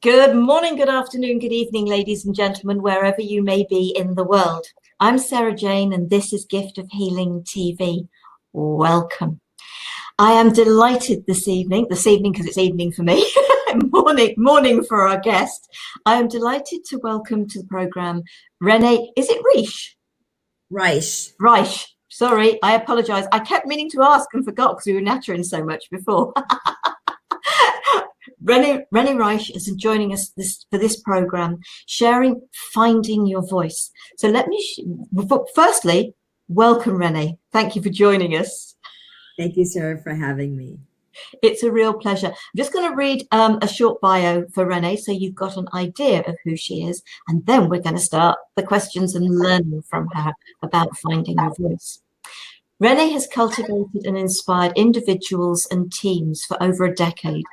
Good morning, good afternoon, good evening, ladies and gentlemen, wherever you may be in the world. I'm Sarah Jane, and this is Gift of Healing TV. Welcome. I am delighted this evening because it's evening for me, morning for our guest. I am delighted to welcome to the program Renee, is it Reisch? Reisch. Reisch. Sorry, I apologize. I kept meaning to ask and forgot because we were nattering so much before. Renee Reisch is joining us for this program, sharing Finding Your Voice. So firstly, welcome, Renee. Thank you for joining us. Thank you, Sarah, for having me. It's a real pleasure. I'm just going to read a short bio for Renee so you've got an idea of who she is, and then we're going to start the questions and learning from her about finding your voice. Renee has cultivated and inspired individuals and teams for over a decade.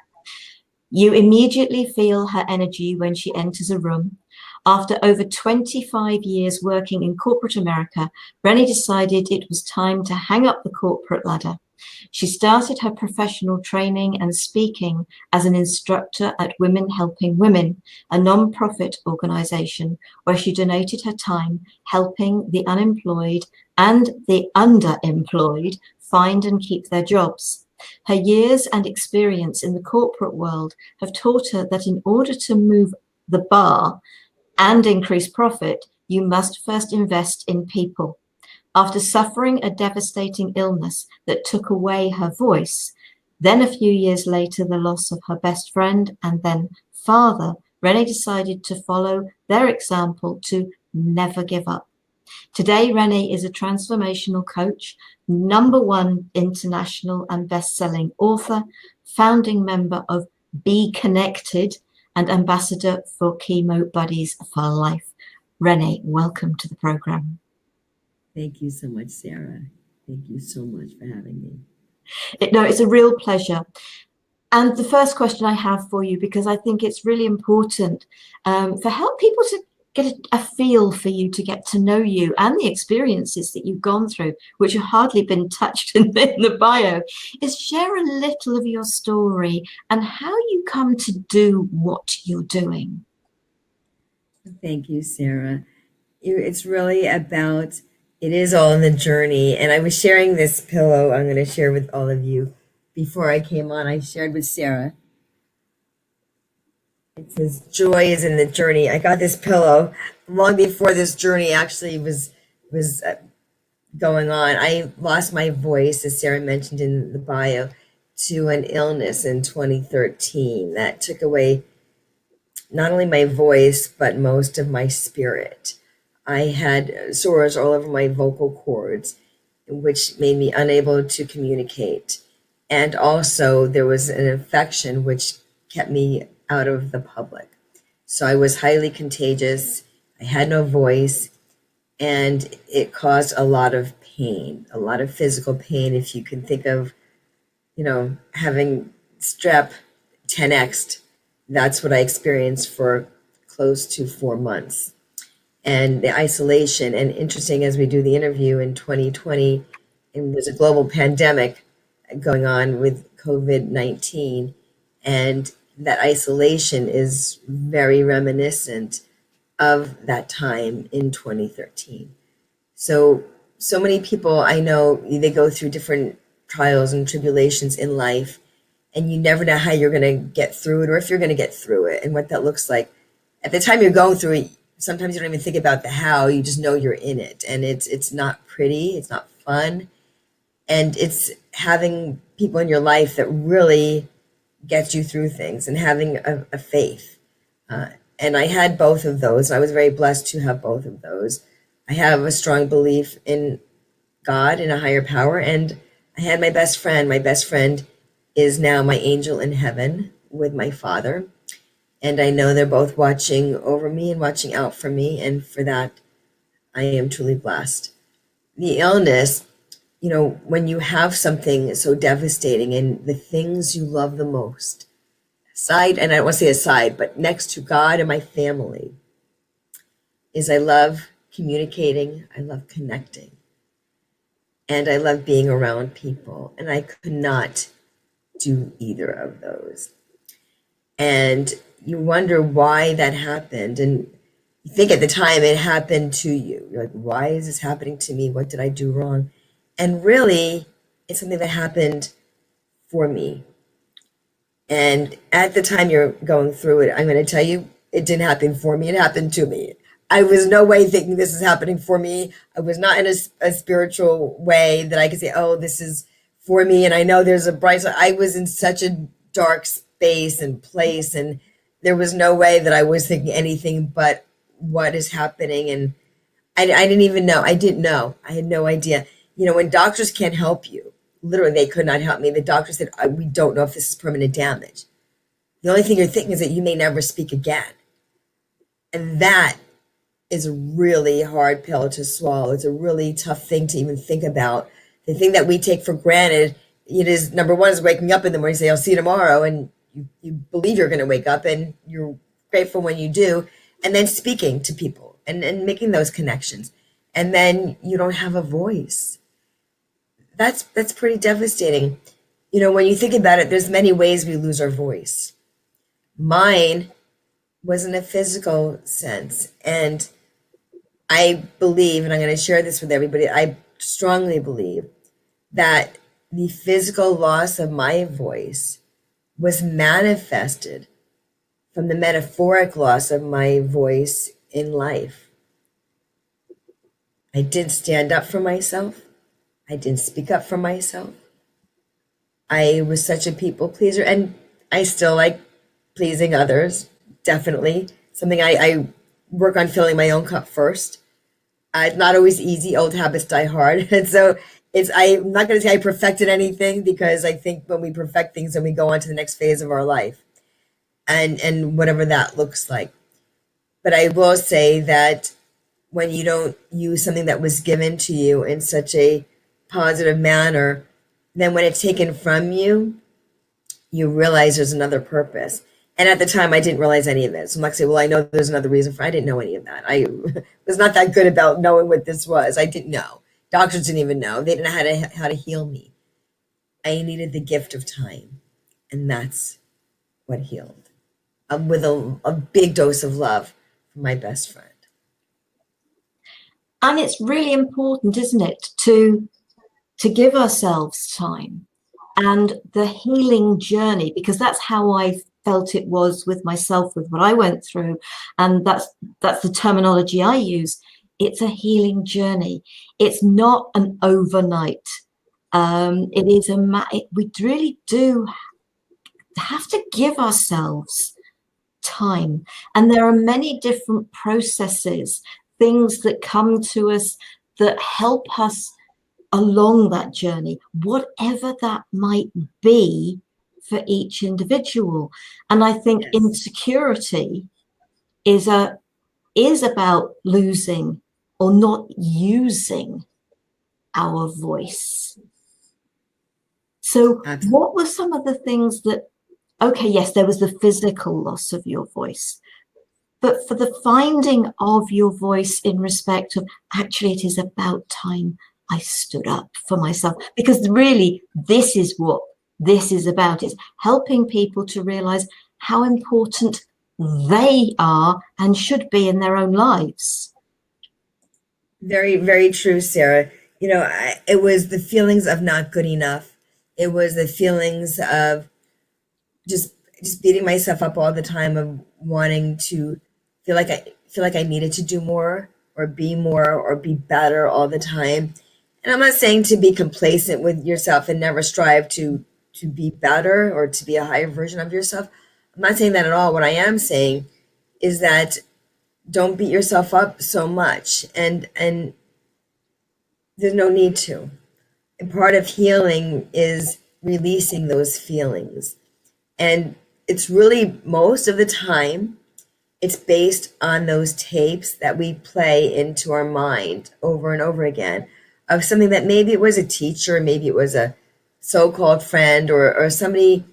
You immediately feel her energy when she enters a room. After over 25 years working in corporate America, Renee decided it was time to hang up the corporate ladder. She started her professional training and speaking as an instructor at Women Helping Women, a non-profit organization where she donated her time helping the unemployed and the underemployed find and keep their jobs. Her years and experience in the corporate world have taught her that in order to move the bar and increase profit, you must first invest in people. After suffering a devastating illness that took away her voice, then a few years later, the loss of her best friend and then father, Renee decided to follow their example to never give up. Today, Renee is a transformational coach, #1 international and best-selling author, founding member of Be Connected, and ambassador for Chemo Buddies for Life. Renee, welcome to the program. Thank you so much, Sarah. Thank you so much for having me. It's a real pleasure. And the first question I have for you, because I think it's really important for help people to get a feel for you, to get to know you and the experiences that you've gone through, which have hardly been touched in the bio, is share a little of your story and how you come to do what you're doing. Thank you, Sarah. It's really about, it is all in the journey. And I was sharing this pillow I'm going to share with all of you. Before I came on, I shared with Sarah. It says, joy is in the journey. I got this pillow long before this journey actually was going on. I lost my voice, as Sarah mentioned in the bio, to an illness in 2013 that took away not only my voice, but most of my spirit. I had sores all over my vocal cords, which made me unable to communicate. And also there was an infection which kept me out of the public. So I was highly contagious. I had no voice, and it caused a lot of pain, a lot of physical pain. If you can think of, having strep 10x'd, that's what I experienced for close to 4 months. And the isolation, and interesting, as we do the interview in 2020, and there's a global pandemic going on with COVID-19, and that isolation is very reminiscent of that time in 2013. So many people I know, they go through different trials and tribulations in life, and you never know how you're going to get through it, or if you're going to get through it, and what that looks like. At the time you're going through it, sometimes you don't even think about the how, you just know you're in it. And it's not pretty, it's not fun. And it's having people in your life that really gets you through things, and having a faith. And I had both of those. I was very blessed to have both of those. I have a strong belief in God and a higher power. And I had my best friend. My best friend is now my angel in heaven with my father. And I know they're both watching over me and watching out for me. And for that, I am truly blessed. The illness, when you have something so devastating, and the things you love the most, aside, and I don't want to say aside, but next to God and my family, is I love communicating, I love connecting, and I love being around people. And I could not do either of those. And you wonder why that happened. And you think at the time it happened to you. You're like, why is this happening to me? What did I do wrong? And really, it's something that happened for me. And at the time you're going through it, I'm going to tell you, it didn't happen for me. It happened to me. I was no way thinking this is happening for me. I was not in a spiritual way that I could say, oh, this is for me. And I know there's a bright side. I was in such a dark space and place, and there was no way that I was thinking anything but what is happening. And I didn't even know. I didn't know. I had no idea. You know, when doctors can't help you, literally, they could not help me. The doctor said, we don't know if this is permanent damage. The only thing you're thinking is that you may never speak again. And that is a really hard pill to swallow. It's a really tough thing to even think about. The thing that we take for granted, it is, number one, is waking up in the morning and say, I'll see you tomorrow. And you believe you're going to wake up, and you're grateful when you do. And then speaking to people and making those connections. And then you don't have a voice. That's pretty devastating. You know, when you think about it, there's many ways we lose our voice. Mine was in a physical sense. And I believe, and I'm going to share this with everybody, I strongly believe that the physical loss of my voice was manifested from the metaphoric loss of my voice in life. I didn't stand up for myself. I didn't speak up for myself. I was such a people pleaser, and I still like pleasing others, definitely. Something I work on filling my own cup first. It's not always easy. Old habits die hard. And so I'm not going to say I perfected anything, because I think when we perfect things, then we go on to the next phase of our life and whatever that looks like. But I will say that when you don't use something that was given to you in such a positive manner, then when it's taken from you, you realize there's another purpose. And at the time, I didn't realize any of it. So I'm like, say, well, I know there's another reason for it. I didn't know any of that. I was not that good about knowing what this was. I didn't know. Doctors didn't even know. They didn't know how to heal me. I needed the gift of time. And that's what healed. With a big dose of love from my best friend. And it's really important, isn't it, to give ourselves time and the healing journey, because that's how I felt it was with myself, with what I went through. And that's the terminology I use. It's a healing journey. It's not an overnight. It is we really do have to give ourselves time. And there are many different processes, things that come to us that help us along that journey, whatever that might be for each individual. And I think Yes. insecurity is about losing or not using our voice. So Absolutely. what were some of the things that, okay, yes, there was the physical loss of your voice, but for the finding of your voice in respect of, actually, it is about time I stood up for myself, because really this is what this is about. It's helping people to realize how important they are and should be in their own lives. Very, very true, Sarah. You know, it was the feelings of not good enough. It was the feelings of just beating myself up all the time, of wanting to feel like I needed to do more or be better all the time. And I'm not saying to be complacent with yourself and never strive to be better or to be a higher version of yourself. I'm not saying that at all. What I am saying is that don't beat yourself up so much, and there's no need to. And part of healing is releasing those feelings. And it's really, most of the time, it's based on those tapes that we play into our mind over and over again, of something that maybe it was a teacher, maybe it was a so-called friend, or somebody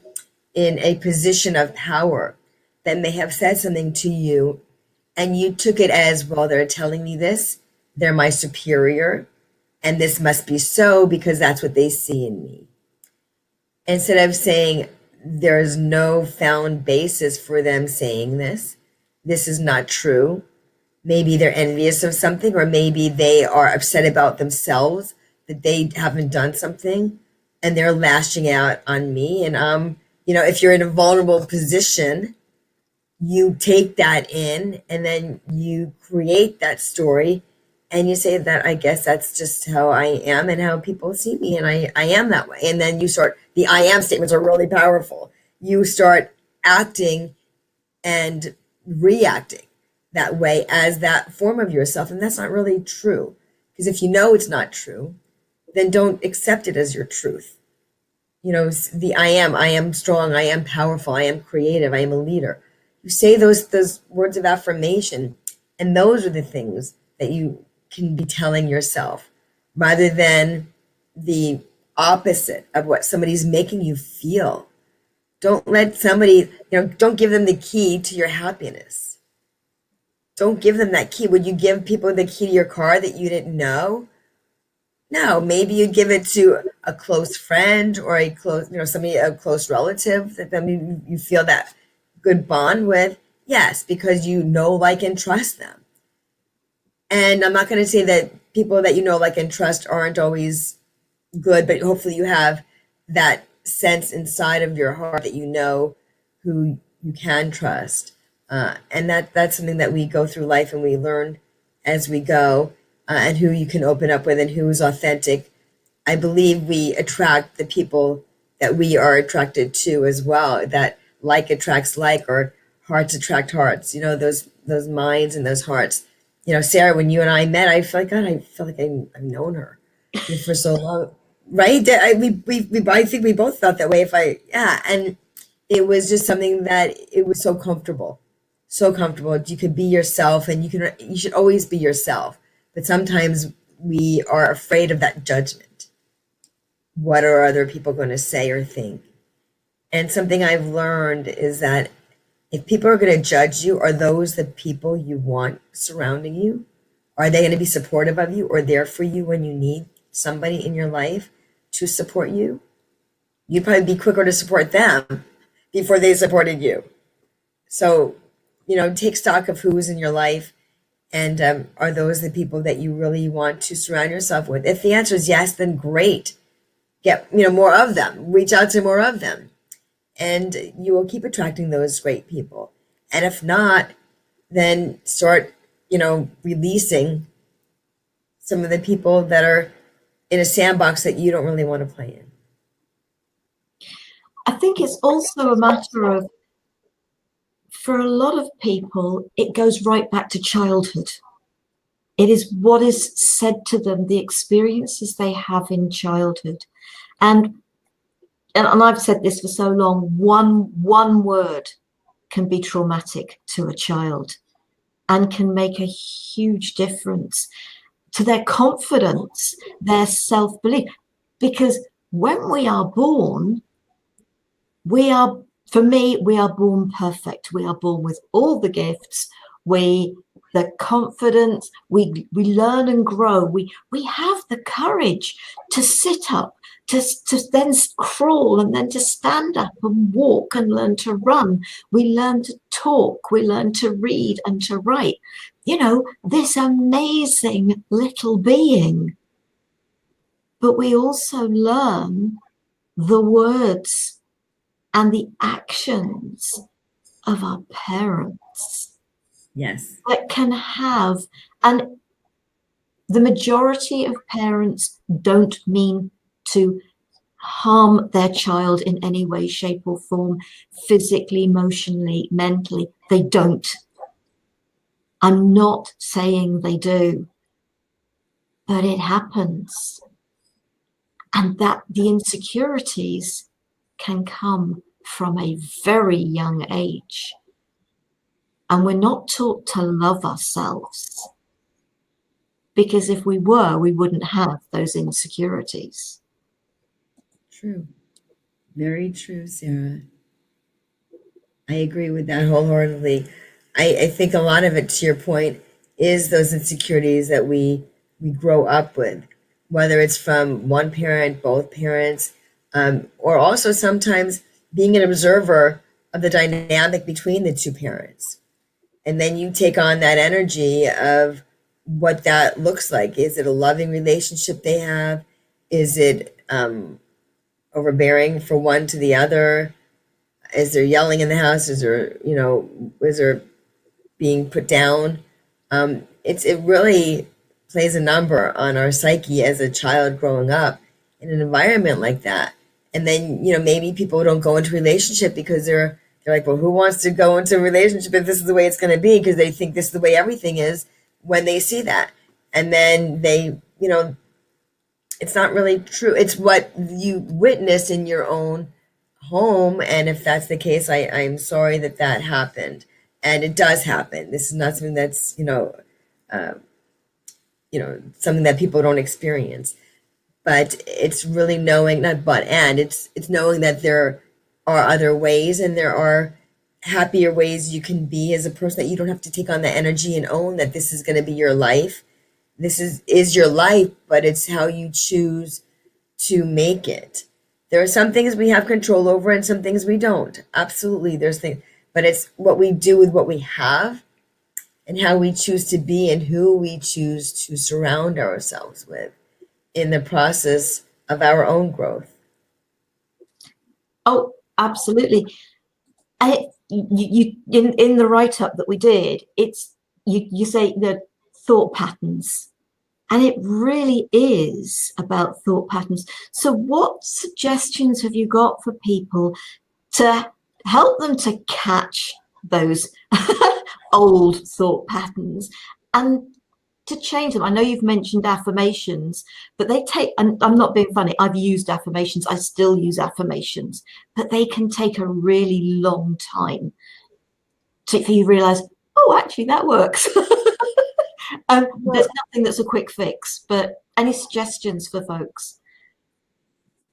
in a position of power that may have said something to you, and you took it as, well, they're telling me this, they're my superior, and this must be so because that's what they see in me. Instead of saying, there's no found basis for them saying this. This is not true. Maybe they're envious of something, or maybe they are upset about themselves that they haven't done something and they're lashing out on me. And if you're in a vulnerable position, you take that in and then you create that story and you say that I guess that's just how I am and how people see me, and I am that way. And then the I am statements are really powerful. You start acting and reacting that way as that form of yourself, and that's not really true. Because if you know it's not true, then don't accept it as your truth. The I am strong, I am powerful, I am creative, I am a leader. You say those words of affirmation, and those are the things that you can be telling yourself, rather than the opposite of what somebody's making you feel. Don't let somebody, don't give them the key to your happiness. Don't give them that key. Would you give people the key to your car that you didn't know? No, maybe you give it to a close friend or a close relative that then you feel that good bond with. Yes, because you know, like, and trust them. And I'm not going to say that people that you know, like, and trust aren't always good, but hopefully you have that sense inside of your heart that you know who you can trust. And that's something that we go through life and we learn as we go, and who you can open up with and who is authentic. I believe we attract the people that we are attracted to as well, that like attracts like, or hearts attract hearts, those minds and those hearts. Sarah, when you and I met, I feel like I've known her for so long, right? I think we both felt that way. And it was just something that it was so comfortable. So comfortable. You could be yourself, and you should always be yourself. But sometimes we are afraid of that judgment. What are other people going to say or think? And something I've learned is that if people are going to judge you, are those the people you want surrounding you? Are they going to be supportive of you or there for you when you need somebody in your life to support you? You'd probably be quicker to support them before they supported you. So, take stock of who's in your life, and are those the people that you really want to surround yourself with? If the answer is yes, then great. Get, more of them. Reach out to more of them. And you will keep attracting those great people. And if not, then start, releasing some of the people that are in a sandbox that you don't really want to play in. I think it's also a matter of, for a lot of people, it goes right back to childhood. It is what is said to them, the experiences they have in childhood. And I've said this for so long, one word can be traumatic to a child and can make a huge difference to their confidence, their self-belief. Because when we are born, we are born perfect. We are born with all the gifts, the confidence, we learn and grow. We have the courage to sit up, to then crawl, and then to stand up and walk and learn to run. We learn to talk, we learn to read and to write. This amazing little being. But we also learn the words and the actions of our parents. Yes. That can have, and the majority of parents don't mean to harm their child in any way, shape, or form, physically, emotionally, mentally. They don't. I'm not saying they do, but it happens. And that the insecurities can come from a very young age. And we're not taught to love ourselves, because if we were, we wouldn't have those insecurities. True. Very true, Sarah. I agree with that wholeheartedly. I think a lot of it, to your point, is those insecurities that we grow up with, whether it's from one parent, both parents, or also sometimes being an observer of the dynamic between the two parents. And then you take on that energy of what that looks like. Is it a loving relationship they have? Is it overbearing for one to the other? Is there yelling in the house? Is there, is there being put down? It really plays a number on our psyche as a child growing up in an environment like that. And then, maybe people don't go into a relationship because they're like, well, who wants to go into a relationship if this is the way it's going to be? Because they think this is the way everything is when they see that. And then they, it's not really true. It's what you witness in your own home. And if that's the case, I'm sorry that happened. And it does happen. This is not something that's, something that people don't experience. But it's really knowing, not but, and it's knowing that there are other ways, and there are happier ways you can be as a person, that you don't have to take on the energy and own that this is going to be your life. This is your life, but it's how you choose to make it. There are some things we have control over and some things we don't. Absolutely, there's things, but it's what we do with what we have and how we choose to be and who we choose to surround ourselves with in the process of our own growth. Oh, absolutely. You in the write-up that we did, it's you say the thought patterns, and it really is about thought patterns. So what suggestions have you got for people to help them to catch those old thought patterns and to change them? I know you've mentioned affirmations, but they take, and I'm not being funny, I've used affirmations, I still use affirmations, but they can take a really long time for you to realize, oh, actually that works. There's nothing that's a quick fix, but any suggestions for folks?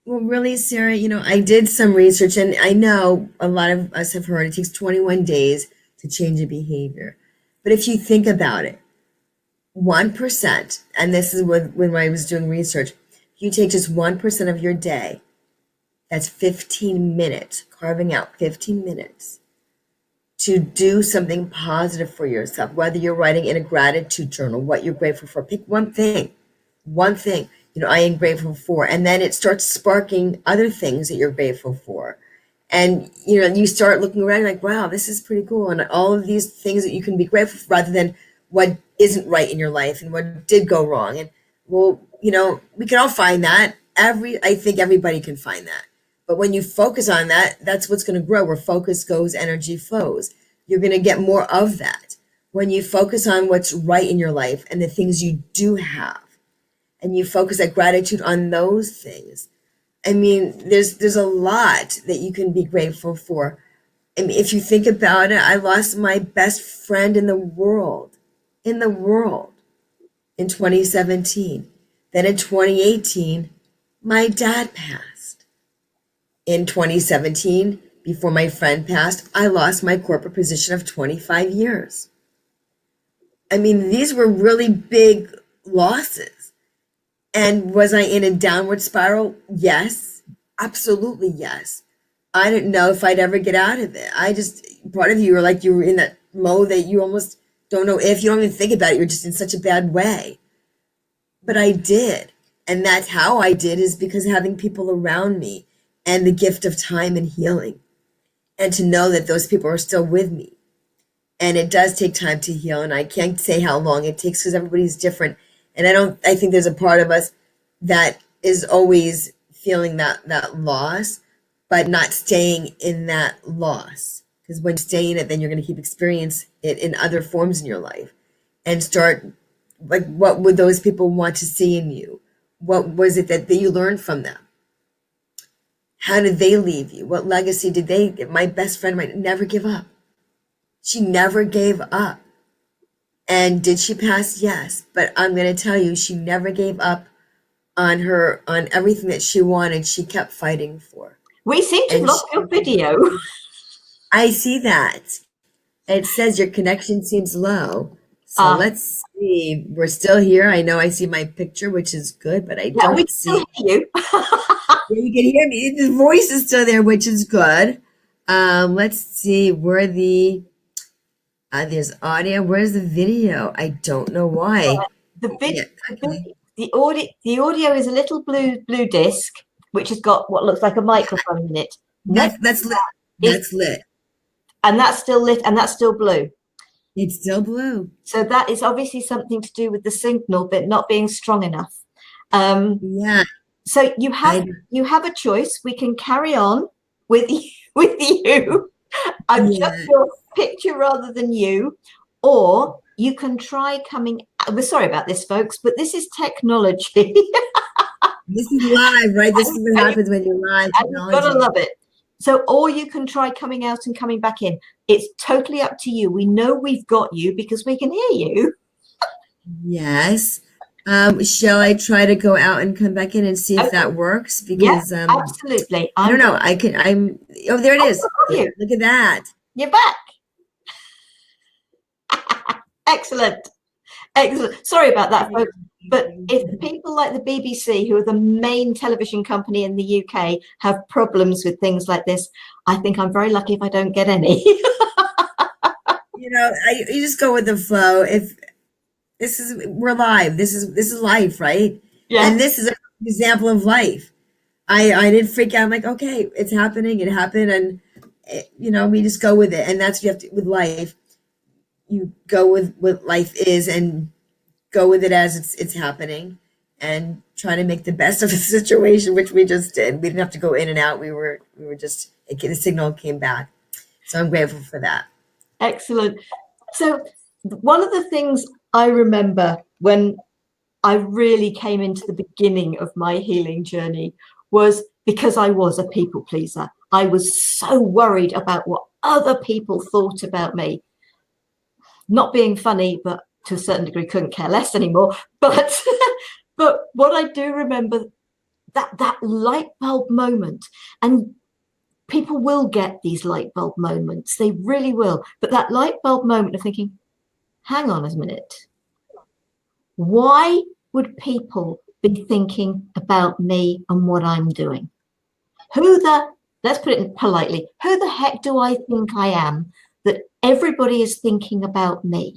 Well, really, Sarah, I did some research, and I know a lot of us have heard it takes 21 days to change a behavior. But if you think about it, 1%, and this is when I was doing research, if you take just 1% of your day, that's 15 minutes, carving out 15 minutes to do something positive for yourself, whether you're writing in a gratitude journal, what you're grateful for. Pick one thing, I am grateful for. And then it starts sparking other things that you're grateful for. And, you start looking around like, wow, this is pretty cool. And all of these things that you can be grateful for rather than what isn't right in your life and what did go wrong. And well, we can all find that. I think everybody can find that. But when you focus on that, that's what's going to grow. Where focus goes, energy flows. You're going to get more of that. When you focus on what's right in your life and the things you do have, and you focus that gratitude on those things, I mean, there's a lot that you can be grateful for. I mean, if you think about it, I lost my best friend in the world, in 2017. Then in 2018, my dad passed. In 2017, before my friend passed, I lost my corporate position of 25 years. I mean, these were really big losses. And was I in a downward spiral? Yes, absolutely yes. I didn't know if I'd ever get out of it. Part of you were like, you were in that mode that you almost don't know if, you don't even think about it. You're just in such a bad way. But I did. And that's how I did, is because of having people around me and the gift of time and healing. And to know that those people are still with me. And it does take time to heal. And I can't say how long it takes because everybody's different. And I think there's a part of us that is always feeling that loss, but not staying in that loss. Because when you stay in it, then you're going to keep experiencing it in other forms in your life and start, like, what would those people want to see in you? What was it that you learned from them? How did they leave you? What legacy did they give? My best friend might never give up. She never gave up. And did she pass? Yes. But I'm going to tell you, she never gave up on everything that she wanted. She kept fighting for. We seem to have lost your video. I see that. It says your connection seems low. So let's see. We're still here. I know I see my picture, which is good, but I don't see you. Yeah, you can hear me. The voice is still there, which is good. Let's see where there's audio. Where's the video? I don't know why. The Yeah, vid, okay. the audio is a little blue disc, which has got what looks like a microphone in it. Next That's lit. is, That's lit. and that's still lit, and that's still blue. It's still blue. So that is obviously something to do with the signal, but not being strong enough. Um, Yeah, so you have a choice. We can carry on with with you. I'm just yeah. your picture rather than you, or you can try coming. We're sorry about this, folks, but this is technology. This is live, right? This is what and, happens when you're live you've got to technology. love it. So, or you can try coming out and coming back in. It's totally up to you. We know we've got you because we can hear you. Yes. Shall I try to go out and come back in and see if Okay. that works? Yeah, Because absolutely. I don't know. Oh, there it is. Yeah, You. look at that. You're back. Excellent. Excellent. Sorry about that, folks. But if people like the BBC, who are the main television company in the UK, have problems with things like this, I think I'm very lucky if I don't get any. You just go with the flow. If we're live. This is life, right? Yeah. And this is an example of life. I didn't freak out. I'm like, okay, it's happening. It happened, and we just go with it. And that's what you have to with life. You go with what life is, and go with it as it's happening, and try to make the best of the situation, which we just did. We didn't have to go in and out. We were just the signal came back. So I'm grateful for that. Excellent. So one of the things I remember when I really came into the beginning of my healing journey was because I was a people pleaser. I was so worried about what other people thought about me. Not being funny, but to a certain degree couldn't care less anymore. But but what I do remember, that light bulb moment, and people will get these light bulb moments, they really will. But that light bulb moment of thinking, hang on a minute, why would people be thinking about me and what I'm doing? Let's put it politely, who the heck do I think I am that everybody is thinking about me?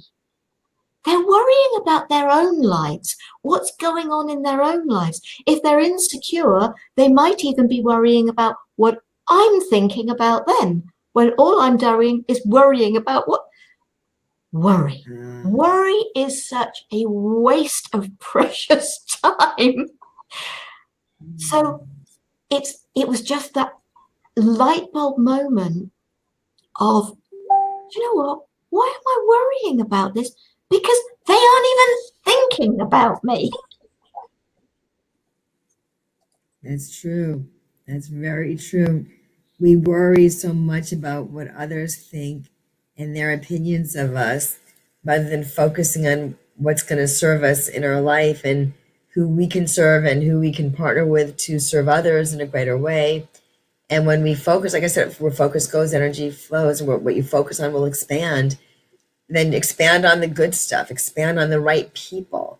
They're worrying about their own lives, what's going on in their own lives. If they're insecure, they might even be worrying about what I'm thinking about them, when all I'm doing is worrying about what? Worry. Worry is such a waste of precious time. So it was just that light bulb moment of, do you know what? Why am I worrying about this? Because they aren't even thinking about me. That's true. That's very true. We worry so much about what others think and their opinions of us rather than focusing on what's going to serve us in our life and who we can serve and who we can partner with to serve others in a greater way. And when we focus, like I said, where focus goes, energy flows, and what you focus on will expand. Then expand on the good stuff, expand on the right people.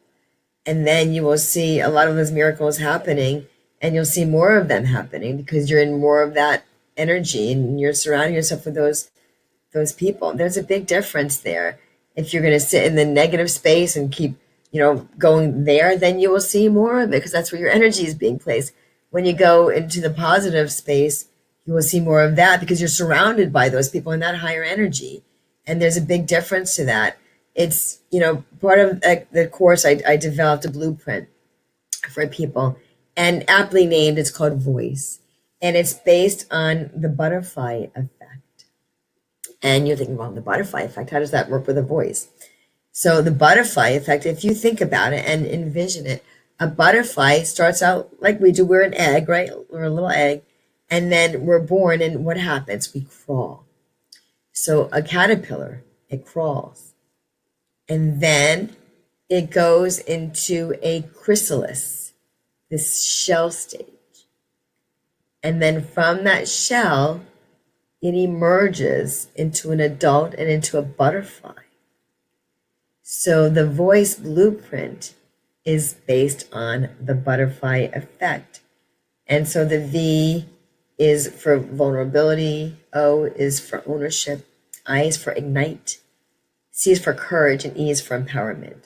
And then you will see a lot of those miracles happening, and you'll see more of them happening because you're in more of that energy and you're surrounding yourself with those people. There's a big difference there. If you're going to sit in the negative space and keep going there, then you will see more of it because that's where your energy is being placed. When you go into the positive space, you will see more of that because you're surrounded by those people in that higher energy. And there's a big difference to that. It's part of the course. I developed a blueprint for people, and aptly named, it's called V.O.I.C.E, and it's based on the butterfly effect. And you're thinking, well, the butterfly effect, how does that work with a voice? So the butterfly effect, if you think about it and envision it, a butterfly starts out like we do. We're an egg, right? We're a little egg, and then we're born, and what happens? We crawl. So a caterpillar, it crawls, and then it goes into a chrysalis, this shell stage. And then from that shell, it emerges into an adult and into a butterfly. So the V.O.I.C.E blueprint is based on the butterfly effect. And so the V is for vulnerability, O is for ownership, I is for ignite, C is for courage, and E is for empowerment.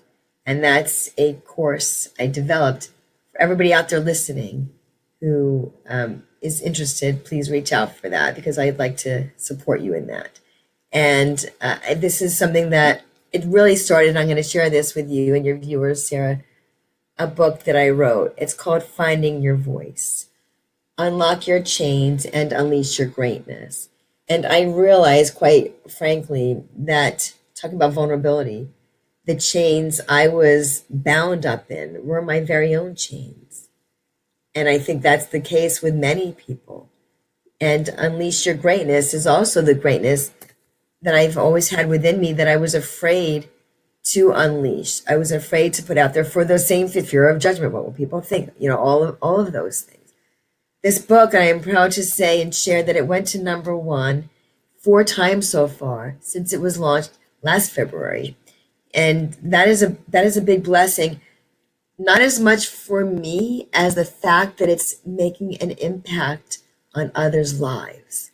And that's a course I developed for everybody out there listening who is interested. Please reach out for that, because I'd like to support you in that. And this is something that it really started, and I'm going to share this with you and your viewers, Sara, a book that I wrote. It's called Finding Your Voice. Unlock your chains and unleash your greatness. And I realized, quite frankly, that talking about vulnerability, the chains I was bound up in were my very own chains. And I think that's the case with many people. And unleash your greatness is also the greatness that I've always had within me that I was afraid to unleash. I was afraid to put out there for the same fear of judgment. What will people think? All of those things. This book, I am proud to say and share that it went to #1 4 times so far since it was launched last February. And that is a big blessing, not as much for me as the fact that it's making an impact on others' lives.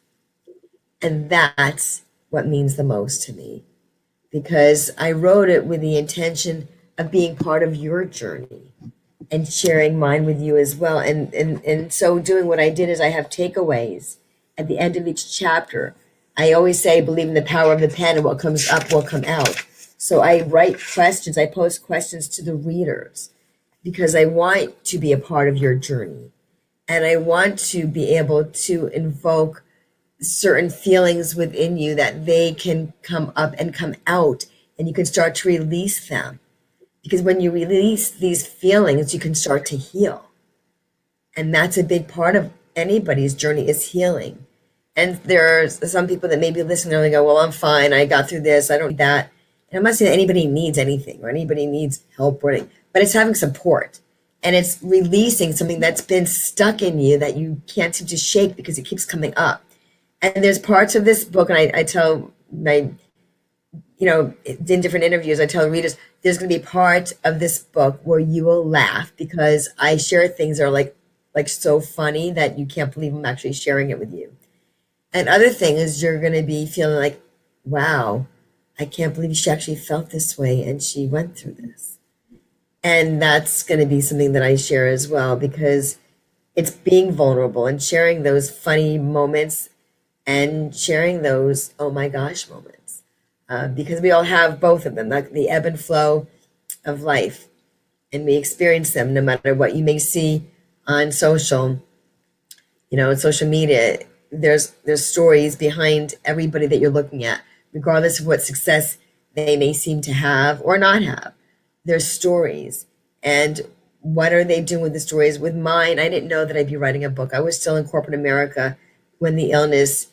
And that's what means the most to me, because I wrote it with the intention of being part of your journey and sharing mine with you as well. And so doing, what I did is I have takeaways at the end of each chapter. I always say, believe in the power of the pen, and what comes up will come out. So I write questions, I pose questions to the readers, because I want to be a part of your journey. And I want to be able to invoke certain feelings within you that they can come up and come out, and you can start to release them. Because when you release these feelings, you can start to heal. And that's a big part of anybody's journey, is healing. And there's some people that maybe listen, they're like, oh, well, I'm fine. I got through this. I don't need that. And I'm not saying that anybody needs anything or anybody needs help or anything, but it's having support. And it's releasing something that's been stuck in you that you can't seem to shake because it keeps coming up. And there's parts of this book, and I tell my, in different interviews, I tell readers, there's going to be part of this book where you will laugh, because I share things that are like so funny that you can't believe I'm actually sharing it with you. And other things, you're going to be feeling like, wow, I can't believe she actually felt this way and she went through this. And that's going to be something that I share as well, because it's being vulnerable and sharing those funny moments and sharing those, oh my gosh, moments. Because we all have both of them, like the ebb and flow of life. And we experience them no matter what you may see on social media. There's stories behind everybody that you're looking at, regardless of what success they may seem to have or not have. There's stories. And what are they doing with the stories? With mine, I didn't know that I'd be writing a book. I was still in corporate America when the illness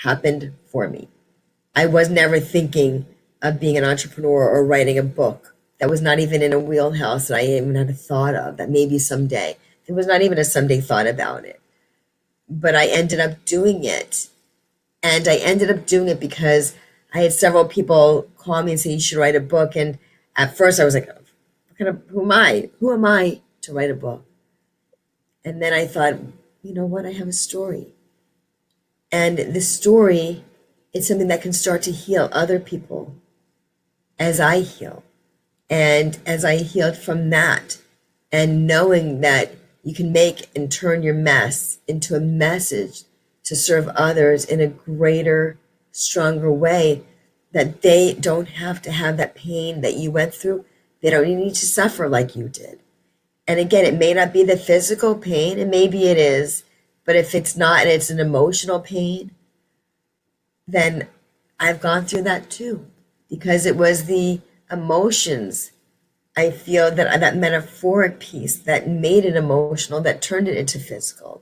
happened for me. I was never thinking of being an entrepreneur or writing a book. That was not even in a wheelhouse that I even had a thought of, that maybe someday. There was not even a someday thought about it. But I ended up doing it. And I ended up doing it because I had several people call me and say, you should write a book. And at first I was like, who am I? Who am I to write a book? And then I thought, you know what? I have a story. And the story is something that can start to heal other people as I heal. And as I healed from that, and knowing that you can make and turn your mess into a message to serve others in a greater, stronger way, that they don't have to have that pain that you went through. They don't need to suffer like you did. And again, it may not be the physical pain, and maybe it is, but if it's not, and it's an emotional pain, then I've gone through that too, because it was the emotions, I feel, that metaphoric piece that made it emotional, that turned it into physical.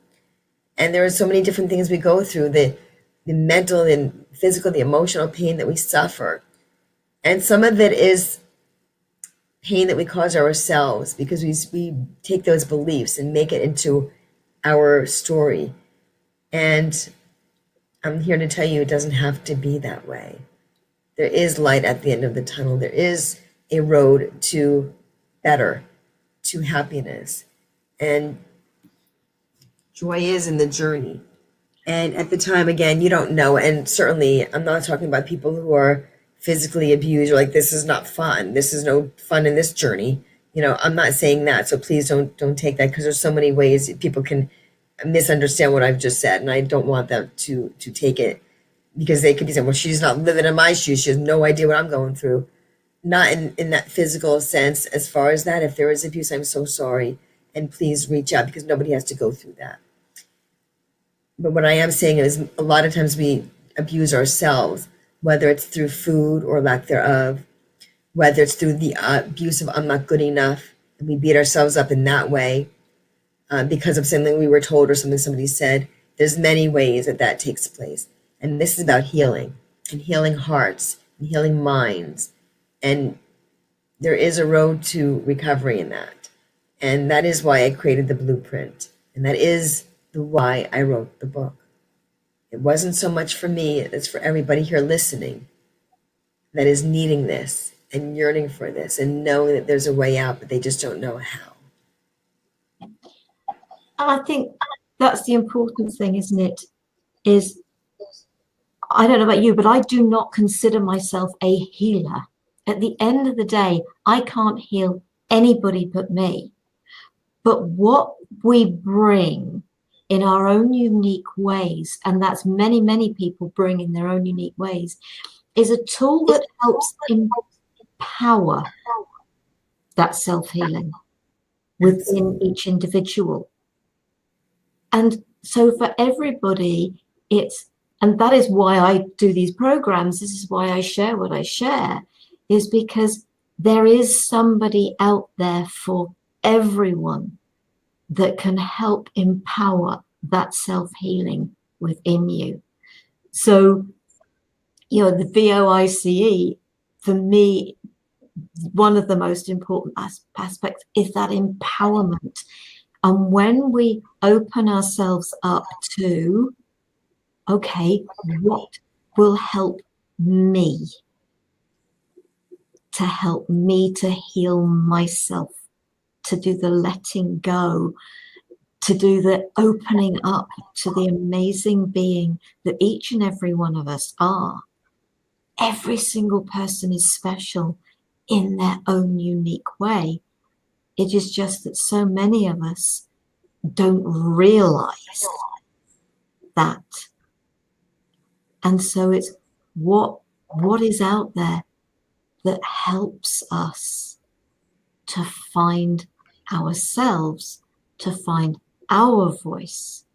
And there are so many different things we go through, the mental and physical, the emotional pain that we suffer. And some of it is pain that we cause ourselves, because we take those beliefs and make it into our story. And I'm here to tell you, it doesn't have to be that way. There is light at the end of the tunnel. There is a road to better, to happiness. And Joy is in the journey. And at the time, again, you don't know. And certainly, I'm not talking about people who are physically abused or like, this is not fun. This is no fun in this journey. I'm not saying that. So please don't take that, because there's so many ways people can misunderstand what I've just said. And I don't want them to take it, because they could be saying, well, she's not living in my shoes. She has no idea what I'm going through. Not in that physical sense. As far as that, if there is abuse, I'm so sorry. And please reach out, because nobody has to go through that. But what I am saying is, a lot of times we abuse ourselves, whether it's through food or lack thereof, whether it's through the abuse of I'm not good enough, and we beat ourselves up in that way because of something we were told or something somebody said. There's many ways that takes place. And this is about healing, and healing hearts, and healing minds. And there is a road to recovery in that. And that is why I created the blueprint. And that is why I wrote the book. It wasn't so much for me, it's for everybody here listening that is needing this and yearning for this and knowing that there's a way out, but they just don't know how. And I think that's the important thing, isn't it? Is, I don't know about you, but I do not consider myself a healer. At the end of the day, I can't heal anybody but me. But what we bring in our own unique ways, and that's many, many people bring in their own unique ways, is a tool that helps empower that self-healing within each individual. And so for everybody, and that is why I do these programs, this is why I share what I share, is because there is somebody out there for everyone that can help empower that self-healing within you. So, the V.O.I.C.E, for me, one of the most important aspects is that empowerment. And when we open ourselves up to, okay, what will help me to heal myself, to do the letting go, to do the opening up to the amazing being that each and every one of us are. Every single person is special in their own unique way. It is just that so many of us don't realize that. And so it's what is out there that helps us to find ourselves, to find our voice,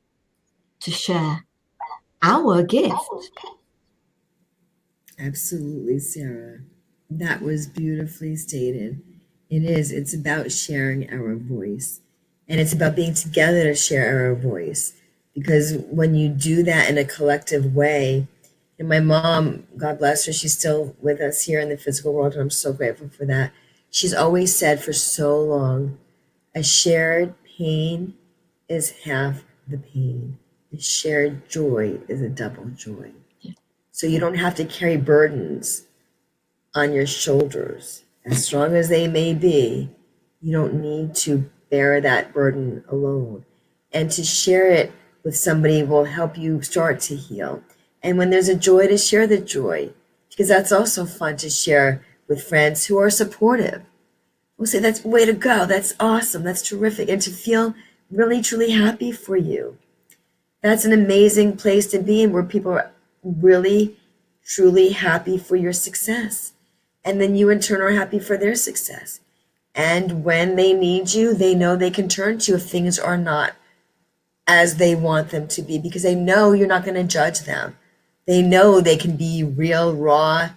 to share our gift. Absolutely, Sara. That was beautifully stated. It's about sharing our voice. And it's about being together to share our voice. Because when you do that in a collective way, and my mom, God bless her, she's still with us here in the physical world, and I'm so grateful for that. She's always said for so long, a shared pain is half the pain. A shared joy is a double joy. So you don't have to carry burdens on your shoulders. As strong as they may be, you don't need to bear that burden alone. And to share it with somebody will help you start to heal. And when there's a joy, to share the joy, because that's also fun to share with friends who are supportive. We'll say, that's way to go. That's awesome. That's terrific. And to feel really, truly happy for you. That's an amazing place to be in, where people are really, truly happy for your success. And then you in turn are happy for their success. And when they need you, they know they can turn to you if things are not as they want them to be, because they know you're not going to judge them. They know they can be real, raw,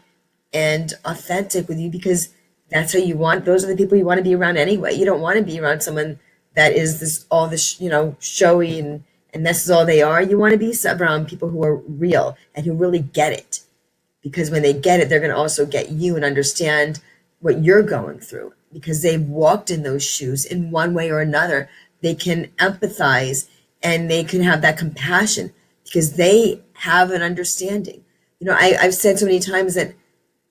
and authentic with you, because that's how you want. Those are the people you want to be around anyway. You don't want to be around someone that is all this, showy and this is all they are. You want to be around people who are real and who really get it. Because when they get it, they're going to also get you and understand what you're going through, because they've walked in those shoes in one way or another. They can empathize and they can have that compassion because they have an understanding. I've said so many times that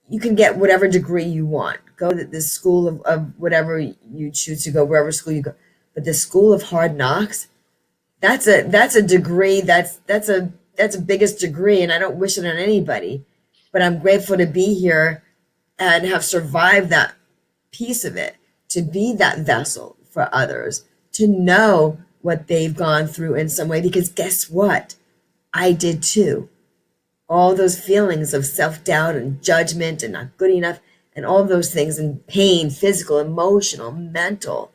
you can get whatever degree you want. Go to the school of whatever you choose to go, wherever school you go. But the school of hard knocks, that's a degree, that's a biggest degree, and I don't wish it on anybody. But I'm grateful to be here and have survived that piece of it, to be that vessel for others, to know what they've gone through in some way, because guess what? I did too. All those feelings of self-doubt and judgment and not good enough and all those things, and pain, physical, emotional, mental.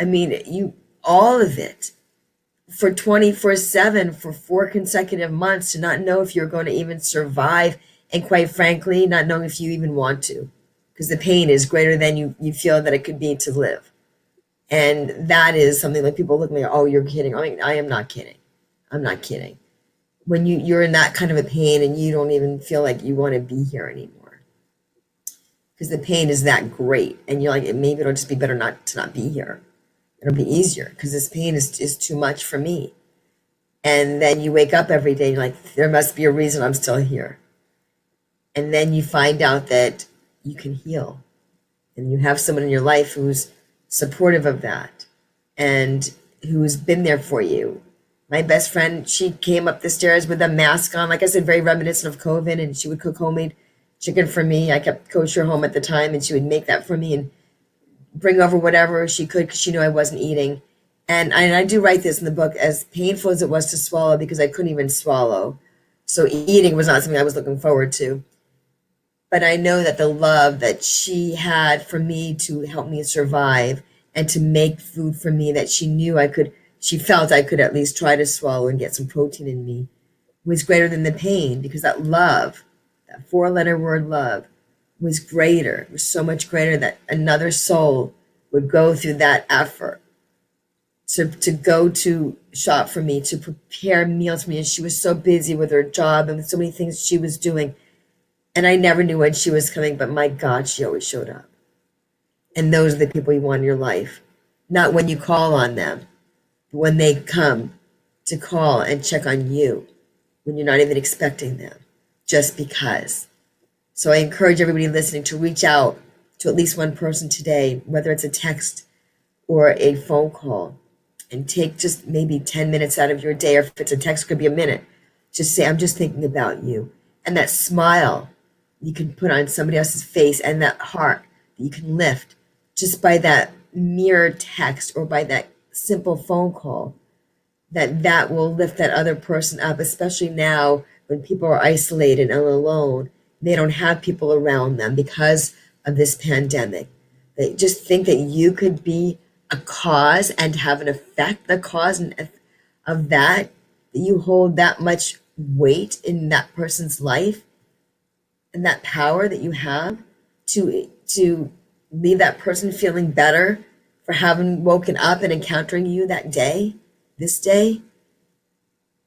I mean, all of it for 24/7 for 4 consecutive months, to not know if you're going to even survive, and quite frankly, not knowing if you even want to, because the pain is greater than you feel that it could be to live. And that is something like people look at me, oh, you're kidding. I mean, I am not kidding. I'm not kidding. When you're in that kind of a pain and you don't even feel like you want to be here anymore, because the pain is that great, and you're like, maybe it'll just be better not to not be here. It'll be easier because this pain is too much for me. And then you wake up every day and you're like, there must be a reason I'm still here. And then you find out that you can heal, and you have someone in your life who's supportive of that and who's been there for you. My best friend, she came up the stairs with a mask on, like I said, very reminiscent of COVID, and she would cook homemade chicken for me. I kept kosher home at the time, and she would make that for me and bring over whatever she could because she knew I wasn't eating. And I do write this in the book, as painful as it was to swallow, because I couldn't even swallow. So eating was not something I was looking forward to. But I know that the love that she had for me to help me survive and to make food for me that she knew she felt I could at least try to swallow and get some protein in me, was greater than the pain, because that love, that 4-letter word love, was greater, was so much greater, that another soul would go through that effort to go to shop for me, to prepare meals for me. And she was so busy with her job and with so many things she was doing. And I never knew when she was coming, but my God, she always showed up. And those are the people you want in your life. Not when you call on them, but when they come to call and check on you, when you're not even expecting them, just because. So I encourage everybody listening to reach out to at least one person today, whether it's a text or a phone call, and take just maybe 10 minutes out of your day, or if it's a text, it could be a minute. Just say, I'm just thinking about you. And that smile you can put on somebody else's face, and that heart that you can lift just by that mere text or by that simple phone call, that will lift that other person up, especially now when people are isolated and alone. They don't have people around them because of this pandemic. They just think that you could be a cause and have an effect, the cause of that you hold that much weight in that person's life, and that power that you have to leave that person feeling better for having woken up and encountering you that day, this day.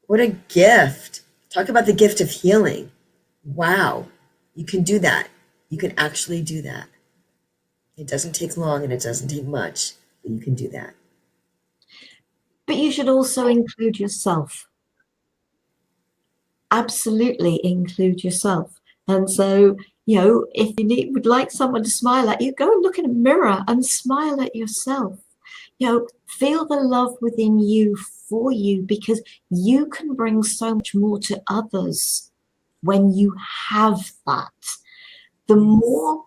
What a gift. Talk about the gift of healing. Wow. You can do that. You can actually do that. It doesn't take long and it doesn't take much, but you can do that. But you should also include yourself. Absolutely include yourself. And so, if you would like someone to smile at you, go and look in a mirror and smile at yourself. Feel the love within you for you, because you can bring so much more to others when you have that. The more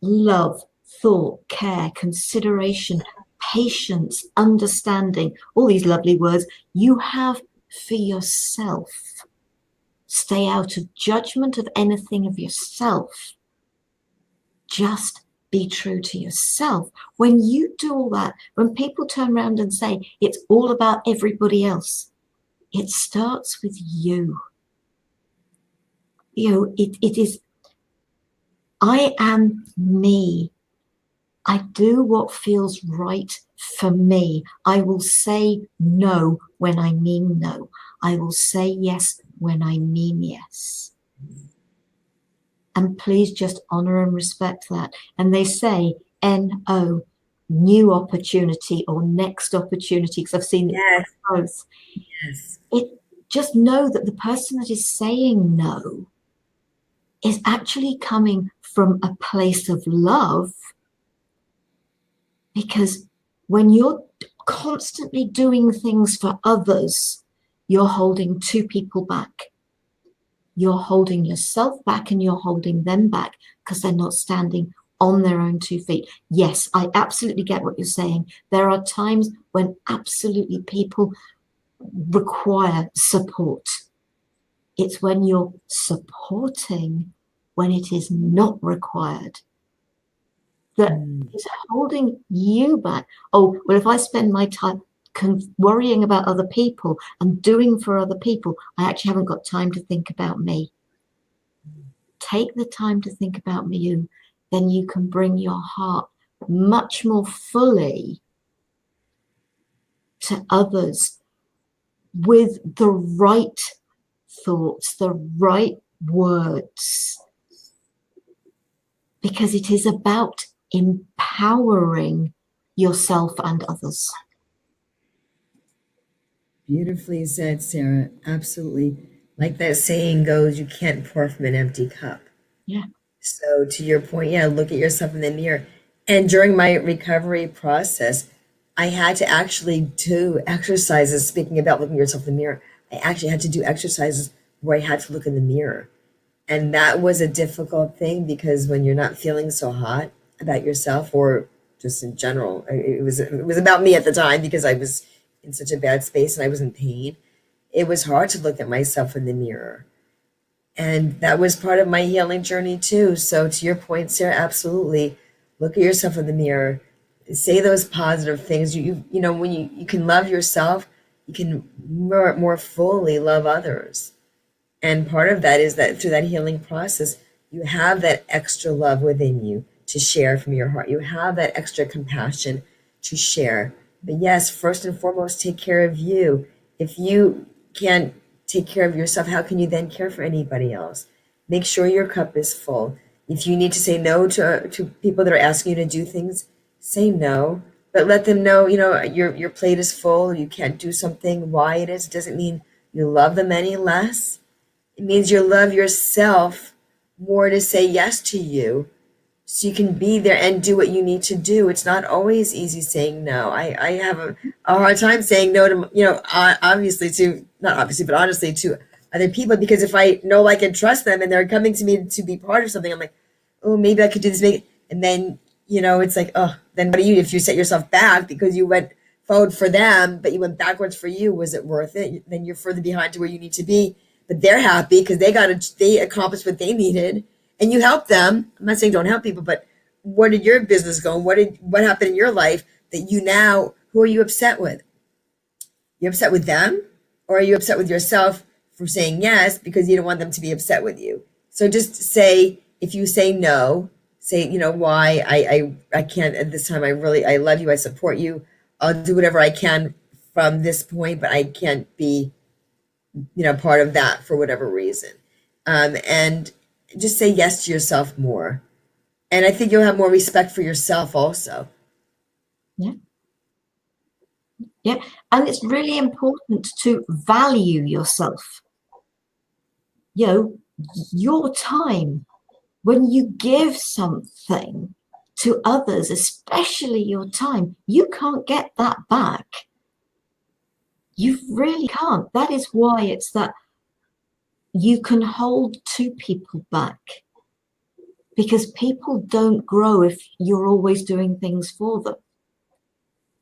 love, thought, care, consideration, patience, understanding, all these lovely words you have for yourself. Stay out of judgment of anything of yourself. Just be true to yourself. When you do all that, when people turn around and say it's all about everybody else, it starts with you. It is, I am me. I do what feels right for me. I will say no when I mean no. I will say yes when I mean yes. And please just honor and respect that. And they say NO, new opportunity or next opportunity, because I've seen it both. Yes. Just know that the person that is saying no is actually coming from a place of love, because when you're constantly doing things for others, you're holding two people back. You're holding yourself back and you're holding them back because they're not standing on their own 2 feet. Yes, I absolutely get what you're saying. There are times when absolutely people require support. It's when you're supporting when it is not required that is holding you back. Oh, well, if I spend my time worrying about other people and doing for other people, I actually haven't got time to think about me. Take the time to think about you, then you can bring your heart much more fully to others with the right thoughts, the right words, because it is about empowering yourself and others. Beautifully said, Sara. Absolutely. Like that saying goes, you can't pour from an empty cup. Yeah. So to your point, yeah, look at yourself in the mirror. And during my recovery process, I had to actually do exercises. Speaking about looking at yourself in the mirror, I actually had to do exercises where I had to look in the mirror. And that was a difficult thing because when you're not feeling so hot about yourself or just in general, it was about me at the time because I was in such a bad space and I was in pain. It was hard to look at myself in the mirror. And that was part of my healing journey too. So to your point, Sara, absolutely look at yourself in the mirror, say those positive things. You know, when you can love yourself, you can more fully love others. And part of that is that through that healing process, you have that extra love within you to share from your heart. You have that extra compassion to share. But yes, first and foremost, take care of you. If you can't take care of yourself, how can you then care for anybody else? Make sure your cup is full. If you need to say no to people that are asking you to do things, say no. But let them know, you know, your plate is full. You can't do something, why it is. It doesn't mean you love them any less. It means you love yourself more to say yes to you so you can be there and do what you need to do. It's not always easy saying no. I have a hard time saying no to, you know, obviously to, not obviously, but honestly to other people, because if I know, like, and trust them and they're coming to me to be part of something, I'm like, oh, maybe I could do this. And then, you know, it's like, oh, then what do you, if you set yourself back because you went forward for them, but you went backwards for you, was it worth it? Then you're further behind to where you need to be. But they're happy because they accomplished what they needed, and you helped them. I'm not saying don't help people, but where did your business go? What happened in your life that you now? Who are you upset with? You're upset with them, or are you upset with yourself for saying yes because you don't want them to be upset with you? So just say, if you say no, say, you know, why I can't at this time. I love you. I support you. I'll do whatever I can from this point, but I can't be, you know, part of that for whatever reason. And just say yes to yourself more. And I think you'll have more respect for yourself also. Yeah. Yeah. And it's really important to value yourself. You know, your time, when you give something to others, especially your time, you can't get that back. You really can't. That is why it's that you can hold two people back, because people don't grow if you're always doing things for them.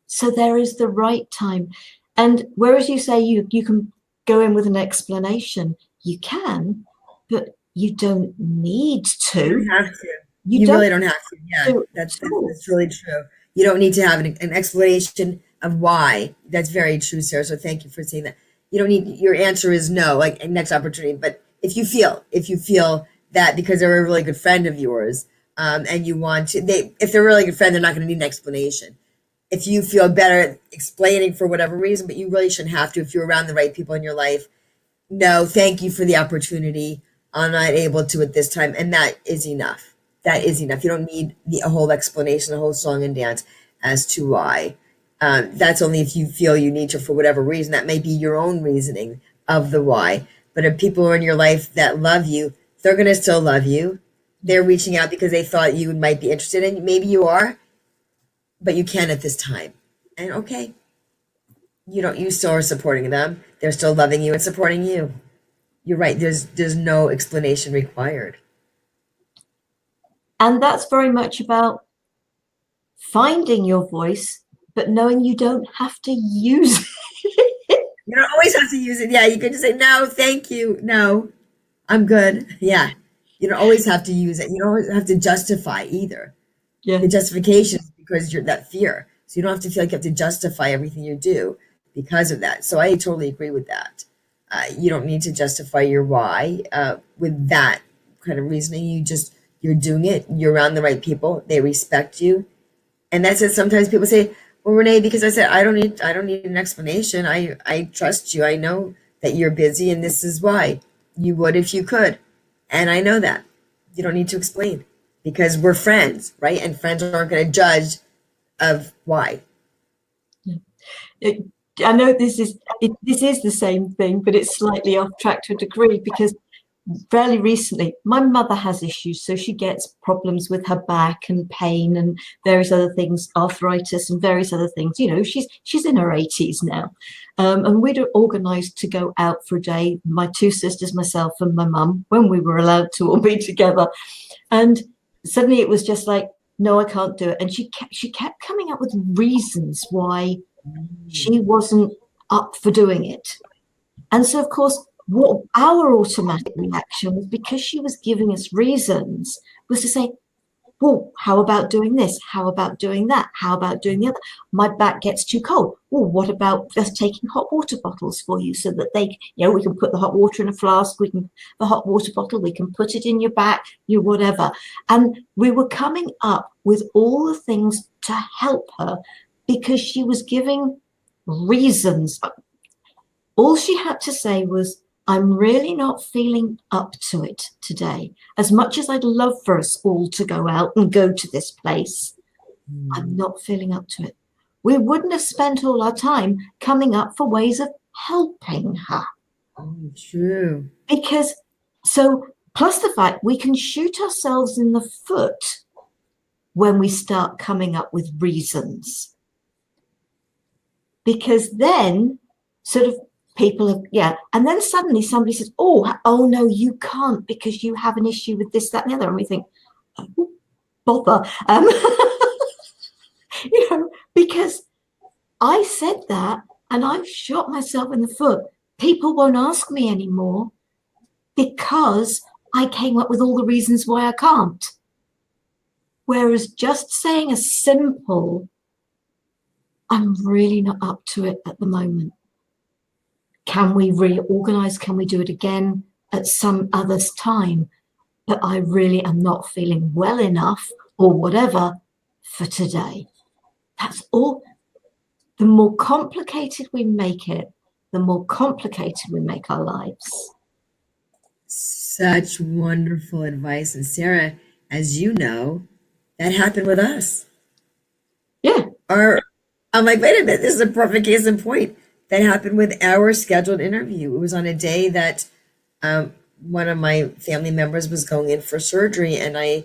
So there is the right time. And whereas you say you can go in with an explanation, you can, but you don't need to. You don't have to. You really don't have to. Yeah, that's really true. You don't need to have an explanation of why. That's very true, Sara. So thank you for saying that. You don't need, your answer is no, like next opportunity. But if you feel that because they're a really good friend of yours, and you want to, if they're a really good friend, they're not going to need an explanation. If you feel better explaining for whatever reason, but you really shouldn't have to if you're around the right people in your life. No, thank you for the opportunity. I'm not able to at this time. And that is enough. That is enough. You don't need a whole explanation, a whole song and dance as to why. That's only if you feel you need to for whatever reason. That may be your own reasoning of the why. But if people are in your life that love you, they're going to still love you. They're reaching out because they thought you might be interested in. Maybe you are, but you can't at this time. And okay, you still are supporting them. They're still loving you and supporting you. You're right. There's no explanation required. And that's very much about finding your voice, but knowing you don't have to use it. You don't always have to use it. Yeah, you can just say, no, thank you. No, I'm good. Yeah. You don't always have to use it. You don't always have to justify either. Yeah. The justification is because you're that fear. So you don't have to feel like you have to justify everything you do because of that. So I totally agree with that. You don't need to justify your why with that kind of reasoning. You're doing it. You're around the right people. They respect you. And that's it. Sometimes people say, well, Renee, because I said, I don't need an explanation. I trust you. I know that you're busy and this is why. You would if you could. And I know that. You don't need to explain because we're friends, right? And friends aren't going to judge of why. I know this is the same thing, but it's slightly off track to a degree, because fairly recently my mother has issues, so she gets problems with her back and pain and various other things, arthritis and various other things. She's in her 80s now, and we'd organized to go out for a day, my two sisters, myself and my mum, when we were allowed to all be together. And suddenly it was just like, no, I can't do it. And she kept coming up with reasons why she wasn't up for doing it. And so, of course, what our automatic reaction was, because she was giving us reasons, was to say, well, how about doing this? How about doing that? How about doing the other? My back gets too cold. Well, what about just taking hot water bottles for you so that we can put the hot water in a flask, the hot water bottle, we can put it in your back, whatever. And we were coming up with all the things to help her because she was giving reasons. All she had to say was, I'm really not feeling up to it today. As much as I'd love for us all to go out and go to this place, I'm not feeling up to it. We wouldn't have spent all our time coming up for ways of helping her. Oh, true. Plus the fact we can shoot ourselves in the foot when we start coming up with reasons. Because then sort of people have, and then suddenly somebody says, oh no, you can't because you have an issue with this, that, and the other. And we think, oh, bother. Because I said that and I've shot myself in the foot. People won't ask me anymore because I came up with all the reasons why I can't. Whereas just saying a simple, I'm really not up to it at the moment. Can we reorganize? Can we do it again at some other time? But I really am not feeling well enough or whatever for today. That's all. The more complicated we make it, the more complicated we make our lives. Such wonderful advice. And Sara, as you know, that happened with us. Yeah. I'm like, wait a minute, this is a perfect case in point. That happened with our scheduled interview. It was on a day that one of my family members was going in for surgery, and I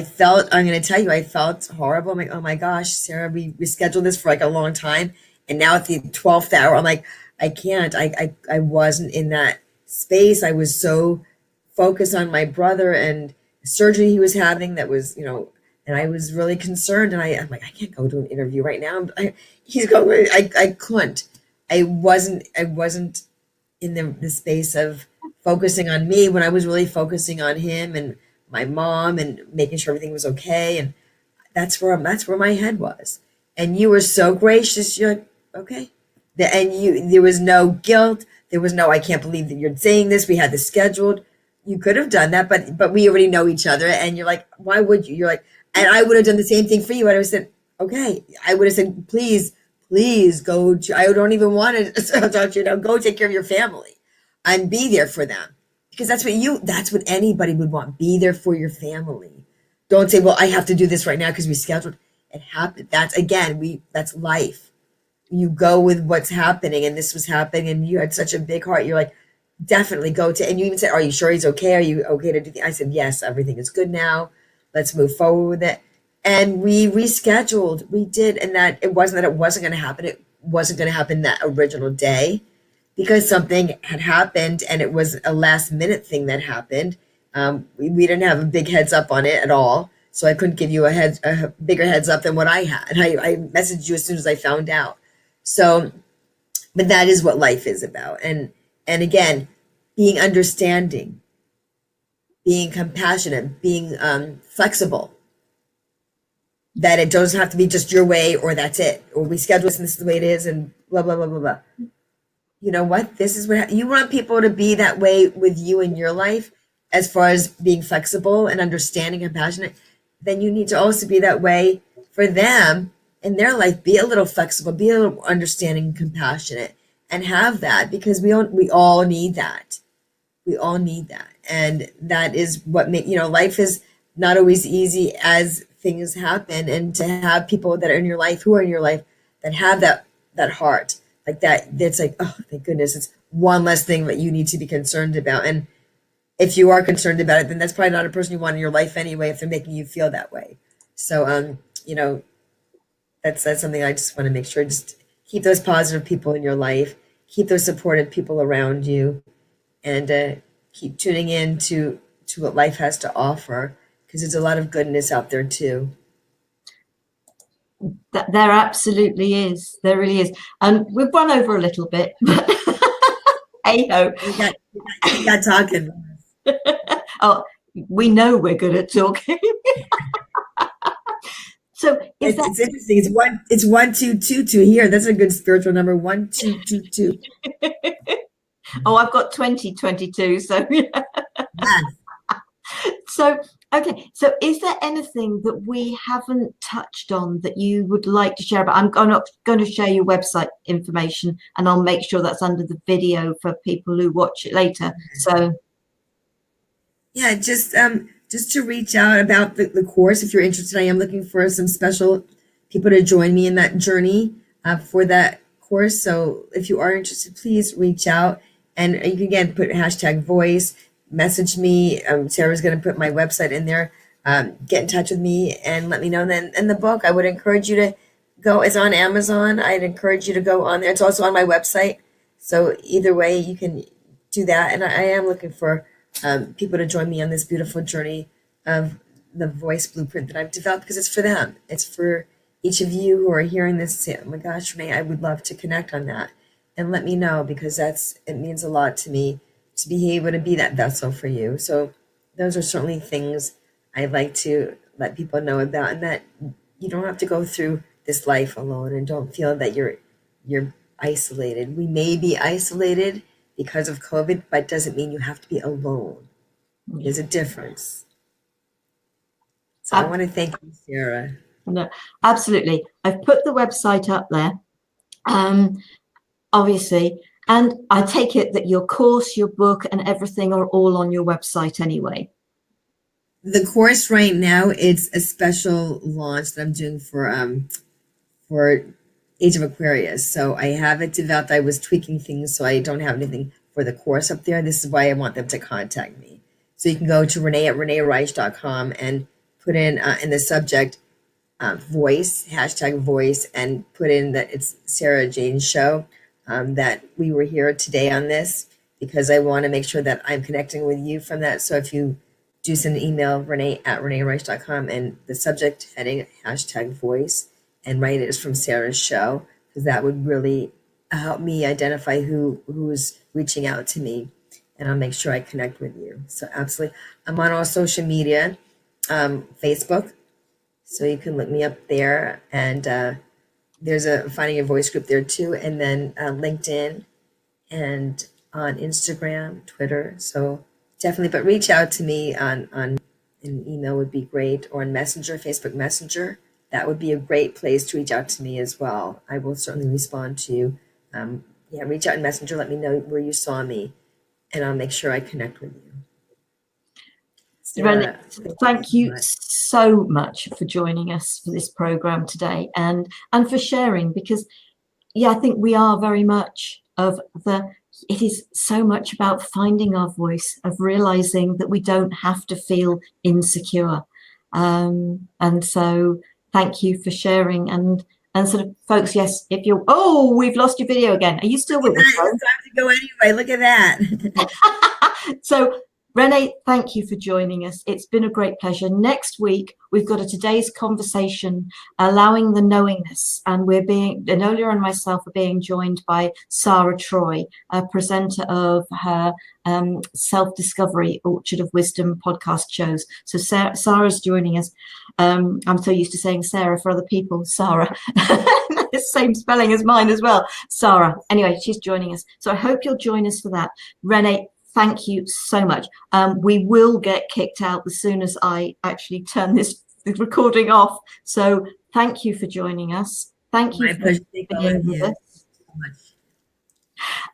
felt, I'm going to tell you, I felt horrible. I'm like, oh my gosh, Sara, we scheduled this for like a long time, and now at the 12th hour, I'm like, I can't. I wasn't in that space. I was so focused on my brother and surgery he was having that was, and I was really concerned. And I'm like, I can't go to an interview right now. He's going. I couldn't. I wasn't in the space of focusing on me when I was really focusing on him and my mom and making sure everything was okay. And that's where my head was. And you were so gracious. You're like, okay. There was no guilt. There was no, I can't believe that you're saying this. We had this scheduled. You could have done that, but we already know each other. And you're like, why would you? You're like, and I would have done the same thing for you. I would have said, okay. I would have said, please go. I don't even want to talk to you. Go take care of your family and be there for them. Because that's what anybody would want. Be there for your family. Don't say, well, I have to do this right now because we scheduled. It happened. That's life. You go with what's happening, and this was happening, and you had such a big heart. You're like, definitely go to, and you even said, are you sure he's okay? Are you okay to do the, I said, yes, everything is good now. Let's move forward with it. And we rescheduled. We did. And that it wasn't going to happen. wasn't going to happen that original day because something had happened and it was a last minute thing that happened. We didn't have a big heads up on it at all. So I couldn't give you a bigger heads up than what I had. I messaged you as soon as I found out. So, but that is what life is about. And again, being understanding, being compassionate, being flexible, that it doesn't have to be just your way or that's it, or we schedule this and this is the way it is and blah, blah, blah, blah, blah. You know what? This is what you want people to be that way with you in your life, as far as being flexible and understanding and compassionate. Then you need to also be that way for them in their life. Be a little flexible, be a little understanding, compassionate, and have that, because we all need that. We all need that. And that is what life is not always easy as things happen. And to have people that are in your life, who are in your life, that have that heart like that, that's like, oh, thank goodness, it's one less thing that you need to be concerned about. And if you are concerned about it, then that's probably not a person you want in your life anyway, if they're making you feel that way. So, that's something I just want to make sure, just keep those positive people in your life, keep those supportive people around you, and keep tuning in to what life has to offer, because there's a lot of goodness out there too. There absolutely is. There really is. And we've run over a little bit, but hey ho. We got talking. Oh, we know we're good at talking. So it's interesting. It's 1222 here. That's a good spiritual number. 1222. Oh, I've got 2022. So yeah. So okay. So is there anything that we haven't touched on that you would like to share about? I'm not going to share your website information, and I'll make sure that's under the video for people who watch it later. So yeah, just to reach out about the course if you're interested. I am looking for some special people to join me in that journey for that course. So if you are interested, please reach out, and you can again put #voice, message me. Sarah's going to put my website in there. Get in touch with me and let me know. And then in the book, I would encourage you to go. It's on Amazon. I'd encourage you to go on there. It's also on my website. So either way, you can do that. And I am looking for people to join me on this beautiful journey of the voice blueprint that I've developed, because it's for them. It's for each of you who are hearing this. Say, oh my gosh, Renee, I would love to connect on that, and let me know, because it means a lot to me to be able to be that vessel for you. So those are certainly things I'd like to let people know about, and that you don't have to go through this life alone, and don't feel that you're isolated. We may be isolated because of COVID, but it doesn't mean you have to be alone. There's a difference. So I want to thank you, Sara. No, absolutely. I've put the website up there, obviously, and I take it that your course, your book, and everything are all on your website anyway. The course right now, it's a special launch that I'm doing for Age of Aquarius. So I have it developed. I was tweaking things, so I don't have anything for the course up there. This is why I want them to contact me. So you can go to Renee at reneereisch.com and put in the subject voice, #voice, and put in that it's Sara Jane's show, that we were here today on this, because I want to make sure that I'm connecting with you from that. So if you do send an email, Renee at reneereisch.com, and the subject heading #voice, and write it as from Sara's show, because that would really help me identify who's reaching out to me, and I'll make sure I connect with you. So absolutely. I'm on all social media, Facebook, so you can look me up there, and there's a Finding Your Voice group there too, and then LinkedIn, and on Instagram, Twitter. So definitely, but reach out to me on an email would be great, or on Messenger, Facebook Messenger. That would be a great place to reach out to me as well. I will certainly respond to you. Reach out in Messenger. Let me know where you saw me, and I'll make sure I connect with you. Renee, thank you so much for joining us for this program today, and for sharing, because I think we are very much it is so much about finding our voice, of realizing that we don't have to feel insecure. And so thank you for sharing, and And sort of, folks, yes, if you're, oh, we've lost your video again. Are you still with us? It's time to go anyway. Look at that. So, Renee, thank you for joining us. It's been a great pleasure. Next week, we've got a today's conversation, allowing the knowingness, and Enola and myself are being joined by Sara Troy, a presenter of her self-discovery Orchard of Wisdom podcast shows. So Sara's joining us. I'm so used to saying Sarah for other people, Sara. Same spelling as mine as well, Sara. Anyway, she's joining us. So I hope you'll join us for that. Renee, thank you so much. We will get kicked out as soon as I actually turn this recording off. So thank you for joining us. Thank you for being with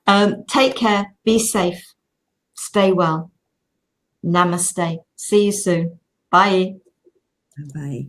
us. Take care. Be safe. Stay well. Namaste. See you soon. Bye. Bye.